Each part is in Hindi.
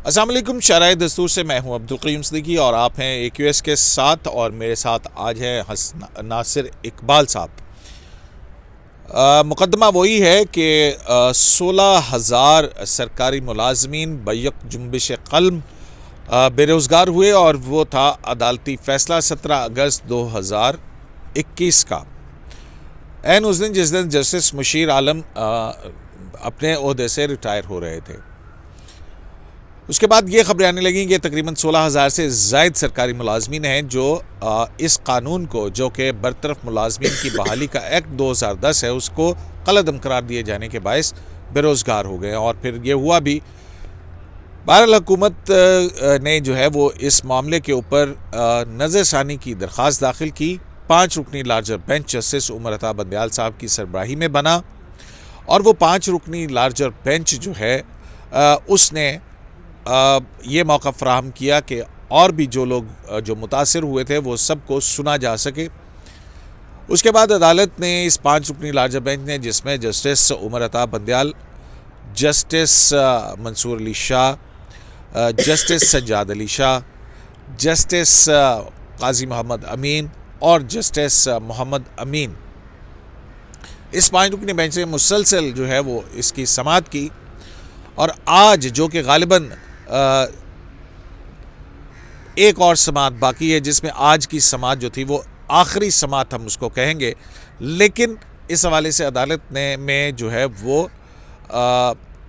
अस्सलाम वालेकुम। शराय दस्तूर से मैं हूं अब्दुल क़य्यूम सिद्दीकी और आप हैं AQS के साथ। और मेरे साथ आज हैं नासिर इकबाल साहब। मुकदमा वही है कि 16,000 सरकारी मुलाजमीन बैक जुम्बिश क़ल्म बेरोज़गार हुए और वो था अदालती फ़ैसला 17 अगस्त 2021 का। एन उस दिन जिस दिन जस्टिस मुशीर आलम अपने ओहदे से रिटायर हो रहे थे। उसके बाद ये खबरें आने लगीं कि तकरीबन 16,000 से ज़ायद सरकारी मुलाजमीन हैं जो इस कानून को, जो कि बरतरफ मुलाजमीन की बहाली का एक्ट 2010 है, उसको कलअदम करार दिए जाने के बायस बेरोज़गार हो गए। और फिर ये हुआ भी। बहरहाल हुकूमत ने जो है वो इस मामले के ऊपर नज़रसानी की दरख्वास्त दाखिल की। 5 रुकनी larger bench justice Umar Ata Bandial साहब की सरबराही में बना और वो 5 रुकनी लार्जर बेंच जो है उसने ये मौका फ़राहम किया कि और भी जो लोग जो मुतासिर हुए थे वो सबको सुना जा सके। उसके बाद अदालत ने इस 5 रुकनी लार्जर बेंच ने, जिसमें justice Umar Ata Bandial, justice Mansoor Ali Shah, justice Sajjad Ali Shah, justice Qazi Mohammad Amin और जस्टिस मोहम्मद अमीन, इस 5 रुकनी बेंच ने मुसलसल जो है वो इसकी समाअत की। और आज जो कि गालिबन एक और समाअत बाकी है, जिसमें आज की समाअत जो थी वो आखिरी समाअत हम उसको कहेंगे। लेकिन इस हवाले से अदालत ने में जो है वो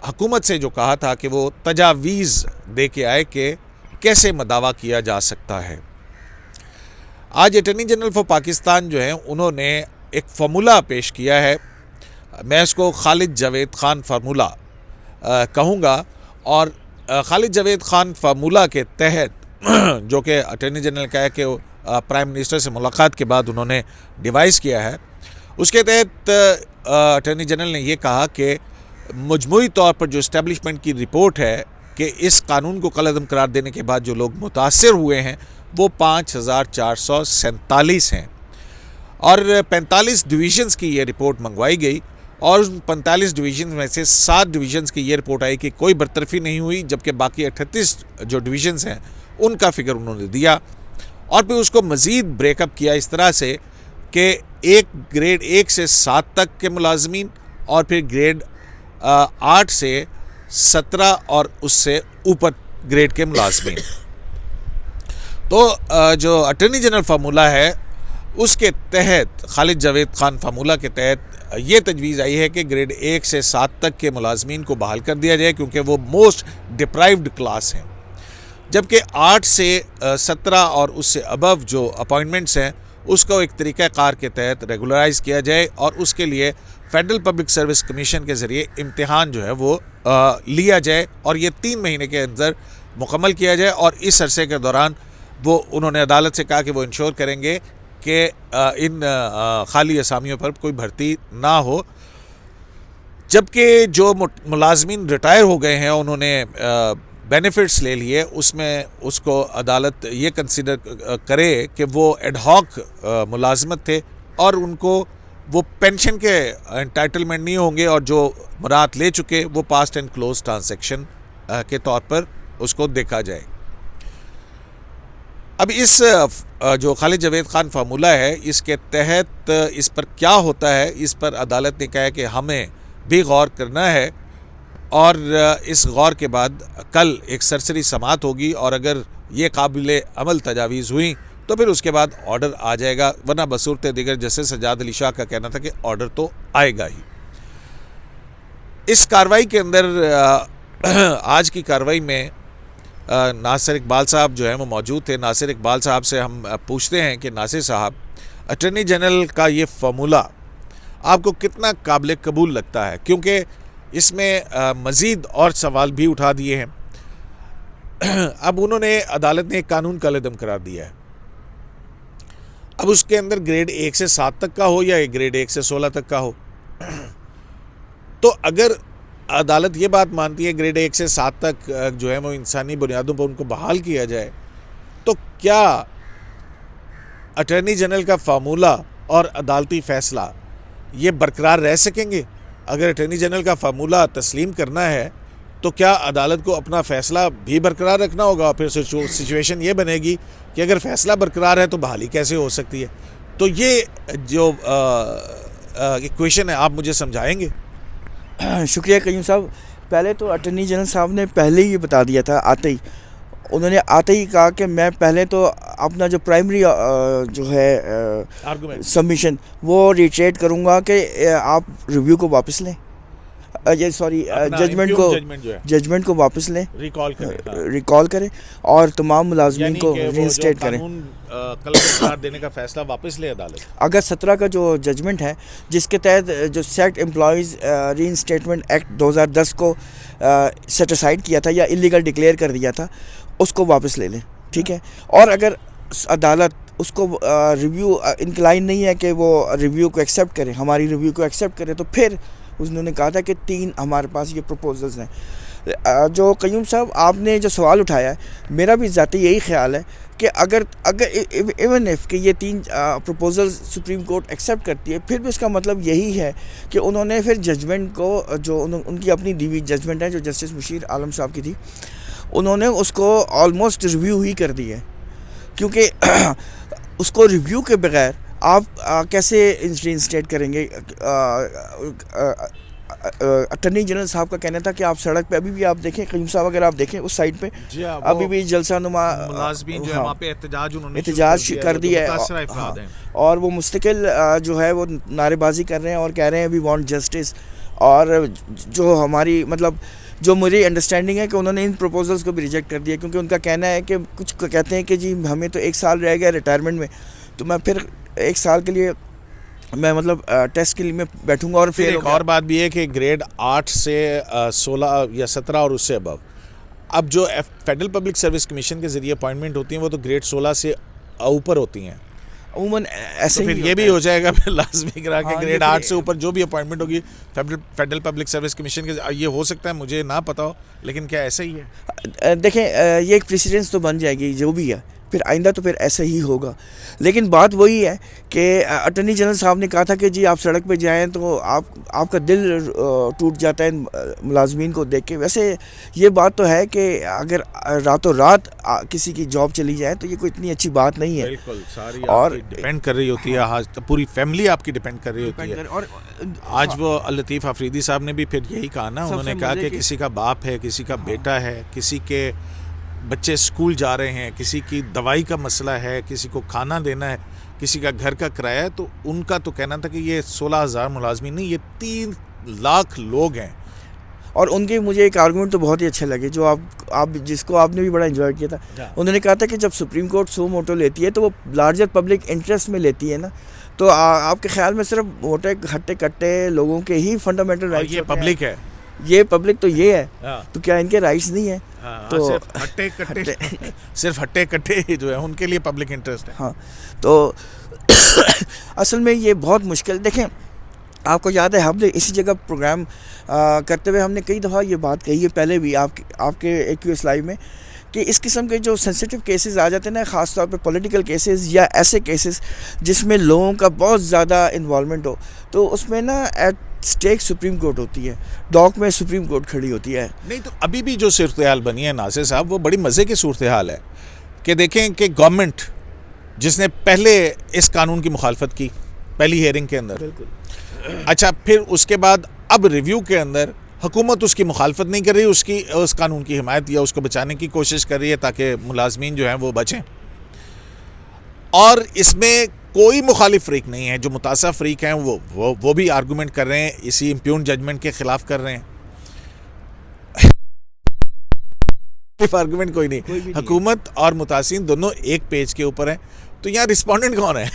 हुकूमत से जो कहा था कि वो तजावीज़ दे के आए कि कैसे मदावा किया जा सकता है। आज अटॉर्नी जनरल फॉर पाकिस्तान जो है उन्होंने एक फार्मूला पेश किया है। मैं इसको खालिद जावेद खान फार्मूला कहूँगा। और खालिद जावेद खान फार्मूला के तहत जो कि अटॉर्नी जनरल का है कि प्राइम मिनिस्टर से मुलाकात के बाद उन्होंने डिवाइस किया है, उसके तहत अटॉर्नी जनरल ने यह कहा कि मजमूई तौर पर जो इस्टेब्लिशमेंट की रिपोर्ट है कि इस कानून को कलअदम करार देने के बाद जो लोग मुतासिर हुए हैं वो 5,447 हैं। और 45 डिवीज़न्स की ये रिपोर्ट मंगवाई गई और उन 45 डिवीज़न में से 7 डिवीज़न्स की ये रिपोर्ट आई कि कोई बरतरफी नहीं हुई, जबकि बाकी 38 जो डिवीज़न्स हैं उनका फिगर उन्होंने दिया। और फिर उसको मज़ीद ब्रेकअप किया इस तरह से कि एक ग्रेड 1 से 7 तक के मुलाजमीन और फिर ग्रेड 8 से 17 और उससे ऊपर ग्रेड के मुलाजमीन। तो जो अटॉर्नी जनरल फार्मूला है उसके तहत, खालिद जावेद खान फार्मूला के तहत ये तजवीज़ आई है कि ग्रेड 1 से 7 तक के मुलाजमीन को बहाल कर दिया जाए, क्योंकि वो मोस्ट डिप्राइव्ड क्लास हैं। जबकि 8 से 17 और उससे अबव जो अपॉइंटमेंट्स हैं उसको एक तरीक़ाकार के तहत रेगुलराइज़ किया जाए और उसके लिए फेडरल पब्लिक सर्विस कमीशन के ज़रिए इम्तिहान जो है वो लिया जाए और ये 3 महीने के अंदर मुकम्मल किया जाए। और इस अरसे के दौरान वो उन्होंने अदालत से कहा कि वो इंश्योर करेंगे कि इन खाली असामियों पर कोई भर्ती ना हो। जबकि जो मुलाजमीन रिटायर हो गए हैं उन्होंने बेनिफिट्स ले लिए, उसमें उसको अदालत ये कंसिडर करे कि वो एडहॉक मुलाजमत थे और उनको वो पेंशन के एंटाइटलमेंट नहीं होंगे और जो मुराद ले चुके वो पास्ट एंड क्लोज ट्रांजैक्शन के तौर पर उसको देखा जाए। अब इस जो खालिद जावेद खान फार्मूला है इसके तहत इस पर क्या होता है, इस पर अदालत ने कहा है कि हमें भी गौर करना है और इस गौर के बाद कल एक सरसरी समाअत होगी और अगर ये काबिल अमल तजावीज़ हुई तो फिर उसके बाद ऑर्डर आ जाएगा, वरना बसूरत दिगर जस्टिस सज्जाद अली शाह का कहना था कि ऑर्डर तो आएगा ही। इस कार्रवाई के अंदर आज की कार्रवाई में नासिर इकबाल साहब जो हैं वो मौजूद थे। नासिर इकबाल साहब से हम पूछते हैं कि नासिर साहब, अटॉर्नी जनरल का ये फार्मूला आपको कितना काबिल कबूल लगता है, क्योंकि इसमें मज़ीद और सवाल भी उठा दिए हैं। अब उन्होंने, अदालत ने एक कानून कलअदम करार दिया है। अब उसके अंदर ग्रेड 1 से 7 तक का हो या ग्रेड 1 से 16 तक का हो, तो अगर अदालत ये बात मानती है ग्रेड 1 से 7 तक जो है वो इंसानी बुनियादों पर उनको बहाल किया जाए, तो क्या अटॉर्नी जनरल का फार्मूला और अदालती फ़ैसला ये बरकरार रह सकेंगे? अगर अटॉर्नी जनरल का फार्मूला तस्लीम करना है तो क्या अदालत को अपना फ़ैसला भी बरकरार रखना होगा? फिर सिचुएशन ये बनेगी कि अगर फ़ैसला बरकरार है तो बहाली कैसे हो सकती है? तो ये जो इक्वेशन है आप मुझे समझाएंगे? शुक्रिया कयूम साहब। पहले तो अटॉर्नी जनरल साहब ने पहले ही बता दिया था, आते ही उन्होंने आते ही कहा कि मैं पहले तो अपना जो प्राइमरी जो है सबमिशन वो रिट्रेट करूँगा कि आप रिव्यू को वापस लें, ये सॉरी जजमेंट को वापस लें, रिकॉल करें और तमाम मुलाजमीन को रीइंस्टेट करें। कल करार देने का फैसला वापस ले अदालत। अगस्त 17 का जो जजमेंट है जिसके तहत जो सेक्ट एम्प्लॉयज़ रीइंस्टेटमेंट एक्ट 2010 को सेट असाइड किया था या इलीगल डिक्लेयर कर दिया था, उसको वापस ले लें, ठीक है। और अगर अदालत उसको रिव्यू इंक्लाइन नहीं है कि वो रिव्यू को एक्सेप्ट करे, हमारी रिव्यू को एक्सेप्ट करे, तो फिर उन्होंने कहा था कि 3 हमारे पास ये प्रपोजल्स हैं। जो कयूम साहब आपने जो सवाल उठाया है, मेरा भी ज़ाती यही ख्याल है कि अगर इवन इफ़ कि ये 3 प्रपोजल्स सुप्रीम कोर्ट एक्सेप्ट करती है, फिर भी इसका मतलब यही है कि उन्होंने फिर जजमेंट को जो उनकी अपनी दी हुई जजमेंट है जो जस्टिस मुशीर आलम साहब की थी, उन्होंने उसको ऑलमोस्ट रिव्यू ही कर दी है, क्योंकि उसको रिव्यू के बगैर आप कैसे रीइंस्टेट करेंगे? अटॉर्नी जनरल साहब का कहना था कि आप सड़क पे अभी भी आप देखें कयूम साहब, अगर आप देखें उस साइड पे अभी भी जलसा नुमा मुलाज़मीन जो है वहाँ पे एहतजाज कर दिया है और वो मुस्तकिल जो है वो नारेबाजी कर रहे हैं और कह रहे हैं वी वांट जस्टिस। और जो हमारी मतलब जो मेरी अंडरस्टैंडिंग है कि उन्होंने इन प्रपोजल्स को भी रिजेक्ट कर दिया, क्योंकि उनका कहना है कि कुछ कहते हैं कि जी हमें तो 1 साल रह गया रिटायरमेंट में, तो मैं फिर 1 साल के लिए मैं मतलब टेस्ट के लिए मैं बैठूंगा। और फिर एक और बात भी है कि ग्रेड 8 से 16 या 17 और उससे अब जो फेडरल पब्लिक सर्विस कमीशन के ज़रिए अपॉइंटमेंट होती हैं वो तो ग्रेड 16 से ऊपर होती हैं अमूमन, ऐसे तो फिर ये भी हो जाएगा फिर लाजमी करा के ग्रेड 8 से ऊपर जो भी अपॉइंटमेंट होगी फेडरल पब्लिक सर्विस कमीशन के, ये हो सकता है मुझे ना पता हो, लेकिन क्या ऐसा ही है? देखें ये एक प्रेसिडेंस तो बन जाएगी जो भी है, फिर आइंदा तो फिर ऐसा ही होगा। लेकिन बात वही है कि अटॉर्नी जनरल साहब ने कहा था कि जी आप सड़क पे जाएं तो आपका दिल टूट जाता है मुलाजमीन को देख के। वैसे ये बात तो है कि अगर रातों रात किसी की जॉब चली जाए तो ये कोई इतनी अच्छी बात नहीं है। बिल्कुल, सारी और डिपेंड कर रही होती है, आज तो पूरी फैमिली आपकी डिपेंड कर रही होती है। और आज वो लतीफ़ अफरीदी साहब ने भी फिर यही कहा ना, उन्होंने कहा कि किसी का बाप है, किसी का बेटा है, किसी के बच्चे स्कूल जा रहे हैं, किसी की दवाई का मसला है, किसी को खाना देना है, किसी का घर का किराया है, तो उनका तो कहना था कि ये 16,000 मुलाजमीन नहीं, ये 3 लाख लोग हैं। और उनके मुझे एक आर्गूमेंट तो बहुत ही अच्छे लगे जो आप जिसको आपने भी बड़ा एंजॉय किया था। उन्होंने कहा था कि जब सुप्रीम कोर्ट सो मोटो लेती है तो वो लार्जर पब्लिक इंटरेस्ट में लेती है ना, तो आपके ख्याल में सिर्फ मोटे हट्टे कट्टे लोगों के ही फंडामेंटल राइट्स ये पब्लिक है, ये पब्लिक तो ये है, तो क्या इनके राइट्स नहीं है? तो सिर्फ हट्टे कट्टे सिर्फ हट्टे कट्टे जो है उनके लिए पब्लिक इंटरेस्ट है। हाँ, तो असल में ये बहुत मुश्किल। देखें, आपको याद है हमने इसी जगह प्रोग्राम करते हुए हमने कई दफ़ा ये बात कही है पहले भी आपके एक्यूएस लाइव में कि इस किस्म के जो सेंसिटिव केसेस आ जाते हैं ना, ख़ास तौर पे पॉलिटिकल केसेस या ऐसे केसेस जिसमें लोगों का बहुत ज़्यादा इन्वॉल्वमेंट हो, तो उसमें ना एट स्टेक सुप्रीम कोर्ट होती है, डॉक में सुप्रीम कोर्ट खड़ी होती है। नहीं तो अभी भी जो सूरत हाल बनी है नासिर साहब, वो बड़ी मज़े की सूरत हाल है कि देखें कि गवर्नमेंट जिसने पहले इस कानून की मुखालफत की पहली हेयरिंग के अंदर, अच्छा फिर उसके बाद अब रिव्यू के अंदर हुकूमत उसकी मुखालफत नहीं कर रही, उस कानून की हिमायत या उसको बचाने की कोशिश कर रही है ताकि मुलाजमीन जो हैं वो बचें। और इसमें कोई मुखालिफ फ्रीक नहीं है, जो मुतासा फ्रीक हैं वो भी आर्गूमेंट कर रहे हैं, इसी इम्प्यून जजमेंट के खिलाफ कर रहे हैं। आर्गूमेंट कोई नहीं, हुकूमत और मुतासिन दोनों एक पेज के ऊपर हैं, तो यहाँ रिस्पोंडेंट कौन है?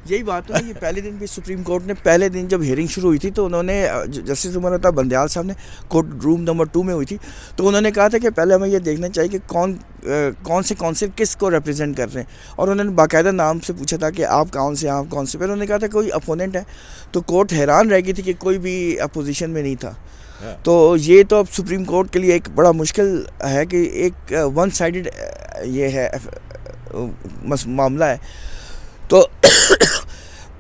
यही बात है। ये पहले दिन भी सुप्रीम कोर्ट ने पहले दिन जब हियरिंग शुरू हुई थी तो उन्होंने जस्टिस उमर अता बंदयाल साहब ने कोर्ट रूम नंबर 2 में हुई थी, तो उन्होंने कहा था कि पहले हमें ये देखना चाहिए कि कौन से कौंसिल किस को रिप्रेजेंट कर रहे हैं, और उन्होंने बाकायदा नाम से पूछा था कि आप कौन से फिर उन्होंने कहा था कोई अपोनेंट है, तो कोर्ट हैरान रह गई थी कि कोई भी अपोजिशन में नहीं था। तो ये तो अब सुप्रीम कोर्ट के लिए एक बड़ा मुश्किल है कि एक वन साइडेड ये है मामला है। तो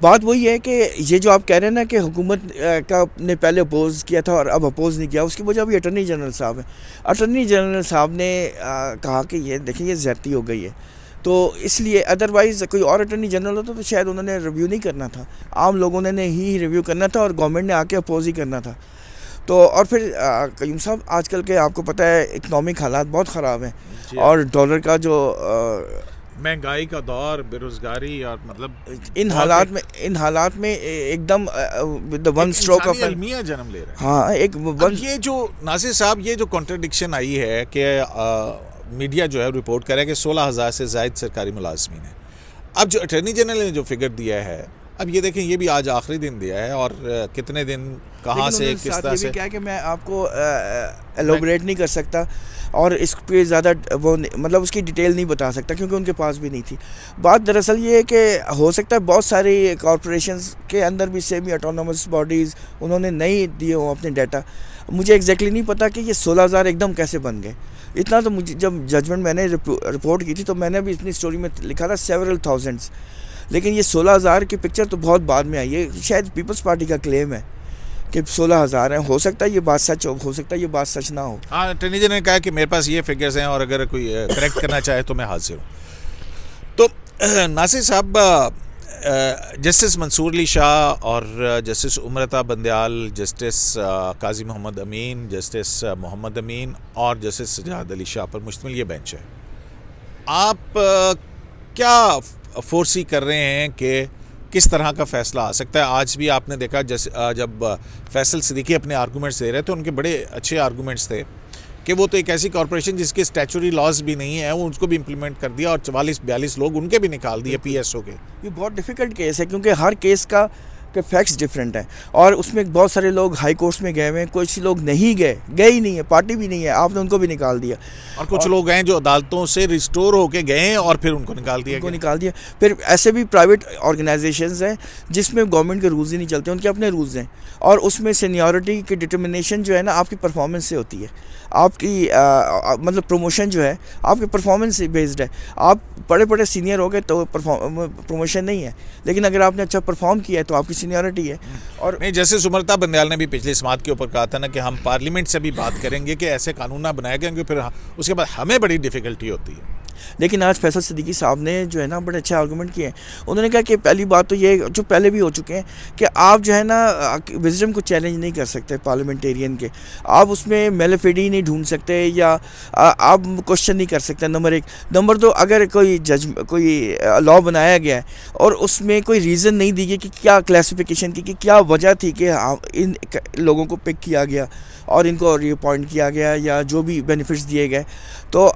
बात वही है कि ये जो आप कह रहे हैं ना कि हुकूमत का ने पहले अपोज़ किया था और अब अपोज़ नहीं किया, उसकी वजह भी अटर्नी जनरल साहब हैं। अटर्नी जनरल साहब ने कहा कि ये देखिए ये ज़्यादती हो गई है, तो इसलिए अदरवाइज़ कोई और अटर्नी जनरल होता तो शायद उन्होंने रिव्यू नहीं करना था, आम लोगों ने ही रिव्यू करना था और गवर्नमेंट ने आके अपोज़ ही करना था। तो और फिर कयूम साहब आजकल के आपको पता है इकनॉमिक हालात बहुत ख़राब हैं और डॉलर का जो महंगाई का दौर, बेरोजगारी और मतलब इन हालात में एकदम द वन स्ट्रोक ऑफ अलमिया जन्म ले रहे हैं। हाँ एक वन ये जो नासिर साहब ये जो कॉन्ट्रडिक्शन आई है कि मीडिया जो है रिपोर्ट करे कि 16,000 से ज़ायद सरकारी मुलाजमीन है। अब जो अटर्नी जनरल ने जो फिगर दिया है, अब ये देखें ये भी आज आखिरी दिन दिया है और कितने दिन कहाँ से किस तरह से, क्या है कि मैं आपको एलोबरेट नहीं कर सकता और इस पे ज़्यादा वो मतलब उसकी डिटेल नहीं बता सकता क्योंकि उनके पास भी नहीं थी। बात दरअसल ये है कि हो सकता है बहुत सारी कॉरपोरेशंस के अंदर भी सेमी ऑटोनोमस बॉडीज़ उन्होंने नहीं दिए हो अपने डाटा। मुझे एग्जैक्टली नहीं पता कि ये 16,000 एकदम कैसे बन गए। इतना तो मुझे जब जजमेंट मैंने रिपोर्ट की थी तो मैंने भी इतनी स्टोरी में लिखा था सेवरल थाउजेंड्स, लेकिन ये 16,000 की पिक्चर तो बहुत बाद में आई है। शायद पीपल्स पार्टी का क्लेम है कि 16,000 है, हो सकता है ये बात सच हो सकता है ये बात सच ना हो। हाँ, अटर्नी जनरल ने कहा कि मेरे पास ये फिगर्स हैं और अगर कोई करेक्ट करना चाहे तो मैं हाजिर हूँ। तो नासिर साहब, जस्टिस मंसूर अली शाह और जस्टिस उमरता बंदयाल, जस्टिस काजी मोहम्मद अमीन, जस्टिस मोहम्मद अमीन और जस्टिस सजाद अली शाह पर मुश्तमिल ये बेंच है। आप क्या फोर्सी कर रहे हैं कि किस तरह का फ़ैसला आ सकता है? आज भी आपने देखा जब फैसल सिद्दीकी अपने आर्गूमेंट्स दे रहे थे, उनके बड़े अच्छे आर्गूमेंट्स थे कि वो तो एक ऐसी कॉरपोरेशन जिसके स्टैचुटरी लॉज भी नहीं है, वो उसको भी इम्प्लीमेंट कर दिया और 44-42 लोग उनके भी निकाल दिए PSO के। ये बहुत डिफ़िकल्ट केस है क्योंकि हर केस का फैक्ट्स डिफरेंट हैं और उसमें बहुत सारे लोग हाई कोर्ट्स में गए हुए हैं, कुछ लोग नहीं गए ही नहीं है, पार्टी भी नहीं है, आपने उनको भी निकाल दिया। और कुछ लोग हैं जो अदालतों से रिस्टोर होके गए और फिर उनको निकाल दिया। फिर ऐसे भी प्राइवेट ऑर्गेनाइजेशंस हैं जिसमें गवर्नमेंट के रूल्स ही नहीं चलते, उनके अपने रूल्स हैं और उसमें सीनियरिटी की डिटर्मिनेशन जो है ना आपकी परफॉर्मेंस से होती है। आपकी मतलब प्रमोशन जो है आपके परफॉर्मेंस से बेस्ड है। आप बड़े सीनियर हो गए तो प्रमोशन नहीं है, लेकिन अगर आपने अच्छा परफॉर्म किया है तो आपकी सीनियरिटी है। और नहीं, जैसे सुमरता बंदयाल ने भी पिछली समात के ऊपर कहा था ना कि हम पार्लियामेंट से भी बात करेंगे कि ऐसे कानून ना बनाए गए क्योंकि फिर उसके बाद हमें बड़ी डिफ़िकल्टी होती है। लेकिन आज फैसल सिद्दीकी साहब ने जो है ना बड़े अच्छे आर्गूमेंट किए हैं। उन्होंने कहा कि पहली बात तो ये जो पहले भी हो चुके हैं कि आप जो है ना विजडम को चैलेंज नहीं कर सकते पार्लियामेंटेरियन के, आप उसमें मेलेफिडी नहीं ढूंढ सकते या आप क्वेश्चन नहीं कर सकते, नंबर एक। नंबर दो, अगर कोई लॉ बनाया गया है और उसमें कोई रीज़न नहीं दी गई कि क्या क्लासिफिकेशन की कि क्या वजह थी कि इन लोगों को पिक किया गया और इनको रिअपॉइंट किया गया या जो भी बेनिफिट्स दिए गए, तो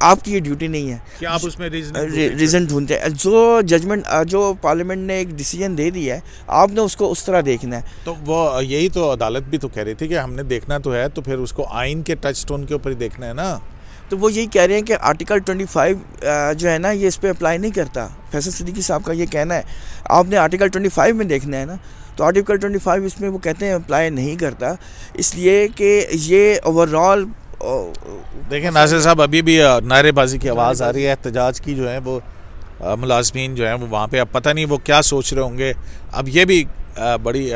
आपकी ये ड्यूटी नहीं है कि आप उसमें रीज़न ढूंढते हैं। जो जजमेंट जो पार्लियामेंट ने एक डिसीजन दे दिया है आपने उसको उस तरह देखना है। तो वो यही तो अदालत भी तो कह रही थी कि हमने देखना तो है तो फिर उसको आइन के टच स्टोन के ऊपर ही देखना है ना। तो वो यही कह रहे हैं कि आर्टिकल 25 जो है ना ये इस पर अप्लाई नहीं करता। फैसल सिद्दीकी साहब का ये कहना है आपने आर्टिकल 25 में देखना है ना, तो आर्टिकल 25 इसमें वो कहते हैं अप्लाई नहीं करता, इसलिए कि ये ओवरऑल देखें नासिर साहब, अभी भी नारेबाजी की आवाज़ आ रही है, एहतजाज की जो है वो मुलाजमीन जो हैं वो वहाँ पे, अब पता नहीं वो क्या सोच रहे होंगे। अब ये भी बड़ी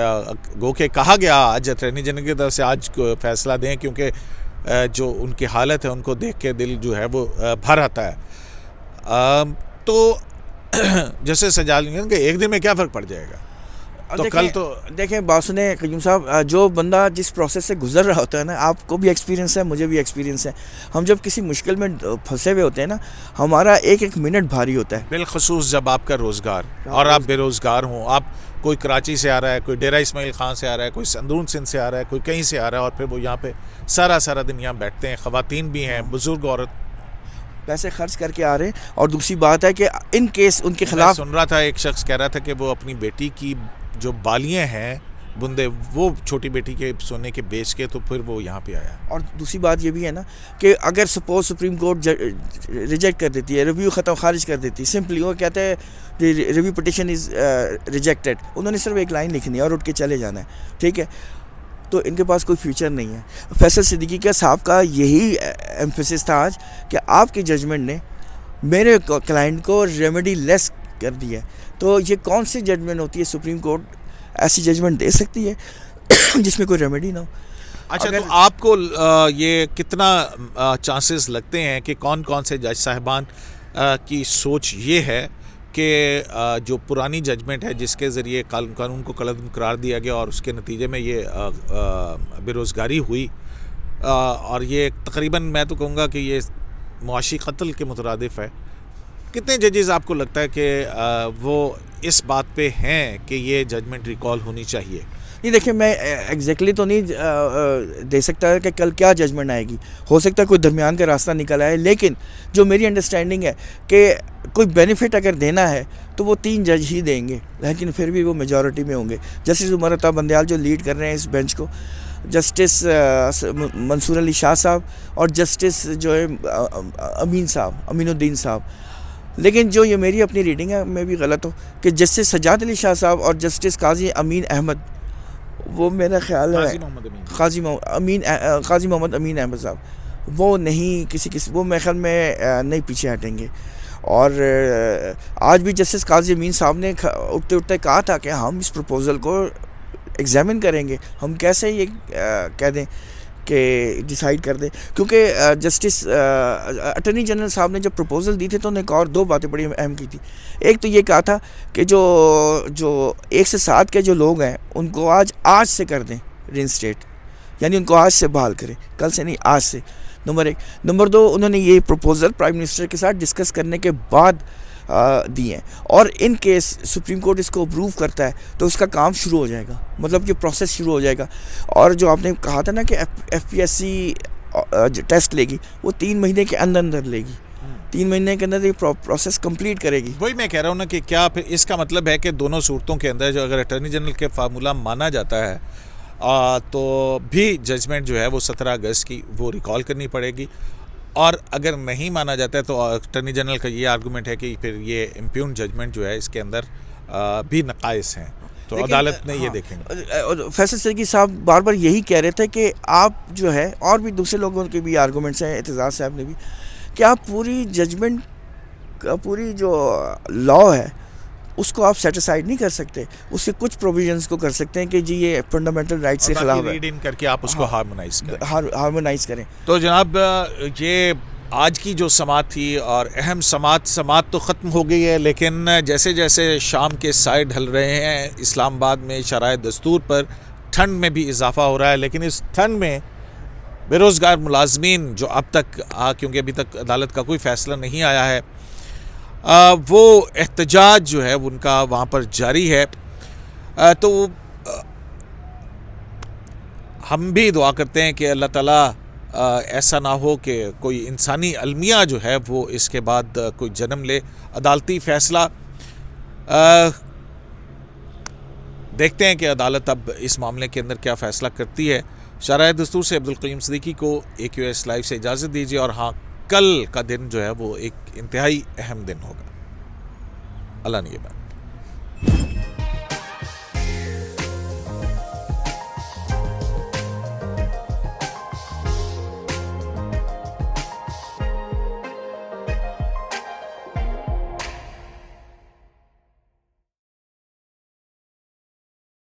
गो के कहा गया आज अटॉर्नी जनरल की तरफ से आज फैसला दें क्योंकि जो उनकी हालत है उनको देख के दिल जो है वो भर आता है। तो जैसे सजाल के एक दिन में क्या फ़र्क पड़ जाएगा? तो कल तो देखें बात सुने कयूम साहब, जो बंदा जिस प्रोसेस से गुजर रहा होता है ना, आपको भी एक्सपीरियंस है मुझे भी एक्सपीरियंस है, हम जब किसी मुश्किल में फंसे हुए होते हैं ना हमारा एक एक मिनट भारी होता है। बिलखसूस जब आपका रोज़गार और आप बेरोज़गार हों, आप कोई कराची से आ रहा है, कोई डेरा इस्माइल ख़ान से आ रहा है, कोई अंदरून सिंध से आ रहा है, कोई कहीं से आ रहा है और फिर वो यहाँ पे सारा दिन यहाँ बैठते हैं, ख़वातीन भी हैं, बुज़ुर्ग औरत पैसे खर्च करके आ रहे हैं। और दूसरी बात है कि इन केस उनके खिलाफ सुन रहा था, एक शख्स कह रहा था कि वो अपनी बेटी की जो बालियाँ हैं बुंदे वो छोटी बेटी के सोने के बेच के तो फिर वो यहाँ पे आया। और दूसरी बात ये भी है ना कि अगर सपोज सुप्रीम कोर्ट रिजेक्ट कर देती है, रिव्यू ख़त्म खारिज कर देती है, सिंपली वो कहते हैं रिव्यू पिटिशन इज़ रिजेक्टेड, उन्होंने सिर्फ एक लाइन लिखनी है और उठ के चले जाना है, ठीक है, तो इनके पास कोई फ्यूचर नहीं है। फैसल सिद्दीकी का साहब का यही एम्फेसिस था आज कि आपकी जजमेंट ने मेरे क्लाइंट को रेमेडी लेस कर दिया है। तो ये कौन सी जजमेंट होती है, सुप्रीम कोर्ट ऐसी जजमेंट दे सकती है जिसमें कोई रेमेडी ना हो। अच्छा, तो आपको ये कितना चांसेस लगते हैं कि कौन कौन से जज साहिबान की सोच ये है कि जो पुरानी जजमेंट है जिसके ज़रिए कानून को कलअदम करार दिया गया और उसके नतीजे में ये बेरोज़गारी हुई और ये तकरीबन मैं तो कहूँगा कि ये मुआशी कत्ल के मुतरादिफ है, कितने जजेस आपको लगता है कि वो इस बात पे हैं कि ये जजमेंट रिकॉल होनी चाहिए? नहीं, देखिए, मैं एग्जैक्टली तो नहीं दे सकता कि कल क्या जजमेंट आएगी। हो सकता है कोई दरमियान का रास्ता निकल आए, लेकिन जो मेरी अंडरस्टैंडिंग है कि कोई बेनिफिट अगर देना है तो वो 3 जज ही देंगे, लेकिन फिर भी वो मेजॉरिटी में होंगे। जस्टिस उमर अता बंदयाल जो लीड कर रहे हैं इस बेंच को, जस्टिस मंसूर अली शाह साहब और जस्टिस जो है अमीन साहब, अमीनुद्दीन साहब। लेकिन जो ये मेरी अपनी रीडिंग है, मैं भी गलत हूँ, कि जस्टिस सज्जाद अली शाह साहब और जस्टिस काजी अमीन अहमद, वो मेरा ख्याल है काजी मोहम्मद अमीन अहमद साहब, वो नहीं किसी वो मेरे ख्याल में नहीं पीछे हटेंगे। और आज भी जस्टिस काजी अमीन साहब ने उठते उठते कहा था कि हम इस प्रपोज़ल को एग्ज़ामिन करेंगे, हम कैसे ये कह दें कि डिसाइड कर दें, क्योंकि जस्टिस अटॉर्नी जनरल साहब ने जब प्रपोज़ल दी थी तो उन्होंने और 2 बातें बड़ी अहम की थी। एक तो ये कहा था कि जो 1 से 7 के जो लोग हैं उनको आज से कर दें रीइंस्टेट, यानी उनको आज से बहाल करें, कल से नहीं, आज से, नंबर 1। नंबर 2, उन्होंने ये प्रपोज़ल प्राइम मिनिस्टर के साथ डिस्कस करने के बाद दिए हैं, और इन केस सुप्रीम कोर्ट इसको अप्रूव करता है तो उसका काम शुरू हो जाएगा, मतलब कि प्रोसेस शुरू हो जाएगा। और जो आपने कहा था ना कि FPSC टेस्ट लेगी, वो 3 महीने के अंदर लेगी, 3 महीने के अंदर ये प्रोसेस कंप्लीट करेगी। वही मैं कह रहा हूँ ना कि क्या फिर इसका मतलब है कि दोनों सूरतों के अंदर जो अगर अटॉर्नी जनरल के फार्मूला माना जाता है तो भी जजमेंट जो है वो 17 अगस्त की वो रिकॉल करनी पड़ेगी, और अगर नहीं माना जाता है तो अटॉर्नी जनरल का ये आर्गूमेंट है कि फिर ये इम्प्यून जजमेंट जो है इसके अंदर भी नकाइस हैं, तो अदालत ने ये देखेंगे। फैसल सदकी साहब बार बार यही कह रहे थे कि आप जो है, और भी दूसरे लोगों के भी आर्गूमेंट्स हैं, एतजाज़ साहब ने भी, कि आप पूरी जजमेंट का पूरी जो लॉ है उसको आप सेटिसाइड नहीं कर सकते, उसके कुछ प्रोविजंस को कर सकते हैं कि जी ये फंडामेंटल राइट्स के खिलाफ है, रीड इन करके आप उसको हार्मोनाइज करें। तो जनाब, ये आज की जो समात थी और अहम समात तो ख़त्म हो गई है, लेकिन जैसे जैसे शाम के साए ढल रहे हैं, इस्लामाबाद में शराय दस्तूर पर ठंड में भी इजाफा हो रहा है, लेकिन इस ठंड में बेरोज़गार मुलाजमीन जो अब तक क्योंकि अभी तक अदालत का कोई फ़ैसला नहीं आया है, वो एहतजाज जो है उनका वहाँ पर जारी है। तो हम भी दुआ करते हैं कि अल्लाह ताला ऐसा ना हो कि कोई इंसानी अलमिया जो है वो इसके बाद कोई जन्म ले। अदालती फ़ैसला देखते हैं कि अदालत अब इस मामले के अंदर क्या फ़ैसला करती है। शराय दस्तूर से अब्दुल क़य्यूम सिद्दीकी को AQS लाइव से इजाज़त दीजिए, और हाँ, कल का दिन जो है वो एक इंतहाई अहम दिन होगा। अल्लाह निगहबान।